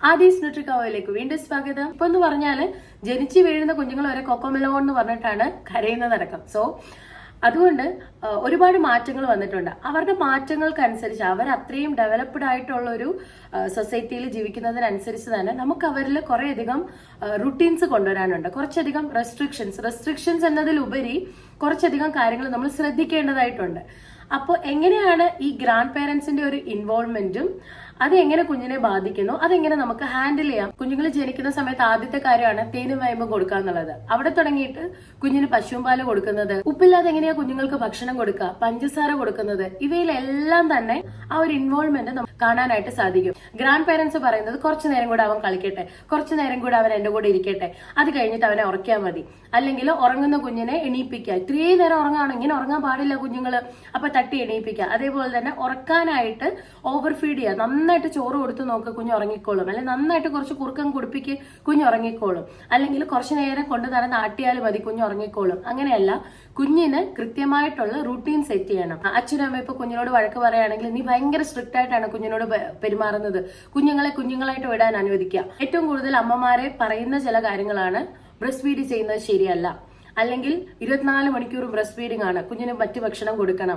ആദീസ് ന്യൂട്രിക്കോയിലേക്ക് വീണ്ടും സ്വാഗതം. ഇപ്പൊ എന്ന് പറഞ്ഞാല് ജനിച്ചു വീഴുന്ന കുഞ്ഞുങ്ങൾ വരെ കൊക്കോമെലോൺ എന്ന് പറഞ്ഞിട്ടാണ് കരയുന്നതടക്കം. സോ അതുകൊണ്ട് ഒരുപാട് മാറ്റങ്ങൾ വന്നിട്ടുണ്ട്. അവരുടെ മാറ്റങ്ങൾക്കനുസരിച്ച് അവർ അത്രയും ഡെവലപ്ഡ് ആയിട്ടുള്ള ഒരു സൊസൈറ്റിയിൽ ജീവിക്കുന്നതിനനുസരിച്ച് തന്നെ നമുക്ക് അവരിൽ കുറേയധികം റുട്ടീൻസ് കൊണ്ടുവരാനുണ്ട്. കുറച്ചധികം റെസ്ട്രിക്ഷൻസ് എന്നതിലുപരി കുറച്ചധികം കാര്യങ്ങൾ നമ്മൾ ശ്രദ്ധിക്കേണ്ടതായിട്ടുണ്ട്. അപ്പോൾ എങ്ങനെയാണ് ഈ ഗ്രാൻഡ് പേരൻസിന്റെ ഒരു ഇൻവോൾവ്മെന്റും അത് എങ്ങനെ കുഞ്ഞിനെ ബാധിക്കുന്നു, അതെങ്ങനെ നമുക്ക് ഹാൻഡിൽ ചെയ്യാം. കുഞ്ഞുങ്ങൾ ജനിക്കുന്ന സമയത്ത് ആദ്യത്തെ കാര്യമാണ് തേനും വയമ്പും കൊടുക്കുക എന്നുള്ളത്. അവിടെ തുടങ്ങിയിട്ട് കുഞ്ഞിന് പശുവും പാല് കൊടുക്കുന്നത്, ഉപ്പില്ലാതെ എങ്ങനെയാ കുഞ്ഞുങ്ങൾക്ക് ഭക്ഷണം കൊടുക്കുക, പഞ്ചസാര കൊടുക്കുന്നത്, ഇവയിലെല്ലാം തന്നെ ആ ഒരു ഇൻവോൾവ്മെന്റ് നമുക്ക് കാണാനായിട്ട് സാധിക്കും. ഗ്രാൻഡ് പേരൻസ് പറയുന്നത് കുറച്ചു നേരം കൂടെ അവൻ കളിക്കട്ടെ, കുറച്ചു നേരം കൂടെ അവൻ എന്റെ കൂടെ ഇരിക്കട്ടെ, അത് കഴിഞ്ഞിട്ട് അവനെ ഉറക്കിയാൽ മതി. അല്ലെങ്കിൽ ഉറങ്ങുന്ന കുഞ്ഞിനെ എണീപ്പിക്കുക. ഇത്രയും നേരം ഉറങ്ങാണ്, ഇങ്ങനെ ഉറങ്ങാൻ പാടില്ല കുഞ്ഞുങ്ങള്, അപ്പൊ തട്ടി എണീപ്പിക്കുക. അതേപോലെ തന്നെ ഉറക്കാനായിട്ട് ഓവർ ഫീഡ് ചെയ്യുക. നന്നായിട്ട് ചോറ് കൊടുത്ത് നോക്ക്, കുഞ്ഞ് ഉറങ്ങിക്കോളും. അല്ലെങ്കിൽ നന്നായിട്ട് കുറച്ച് കുറുക്കം കുടിപ്പിക്ക്, കുഞ്ഞ് ഉറങ്ങിക്കോളും. അല്ലെങ്കിൽ കുറച്ചു നേരം കൊണ്ട് നടന്ന് ആട്ടിയാലും മതി, കുഞ്ഞ് ഉറങ്ങിക്കോളും. അങ്ങനെയല്ല, കുഞ്ഞിന് കൃത്യമായിട്ടുള്ള റൂട്ടീൻ സെറ്റ് ചെയ്യണം. അച്ഛനും അമ്മ ഇപ്പൊ കുഞ്ഞിനോട് വഴക്ക് പറയുകയാണെങ്കിൽ നീ ഭയങ്കര സ്ട്രിക്റ്റ് ആയിട്ടാണ് കുഞ്ഞിനോട് പെരുമാറുന്നത്, കുഞ്ഞുങ്ങളെ കുഞ്ഞുങ്ങളായിട്ട് വിടാൻ അനുവദിക്കുക. ഏറ്റവും കൂടുതൽ അമ്മമാരെ പറയുന്ന ചില കാര്യങ്ങളാണ് ബ്രസ്റ്റ് ഫീഡ് ചെയ്യുന്നത് ശരിയല്ല, അല്ലെങ്കിൽ 24 മണിക്കൂർ ബ്രസ്റ്റ് ഫീഡിംഗ് ആണ്, കുഞ്ഞിന് മറ്റു ഭക്ഷണം കൊടുക്കണം.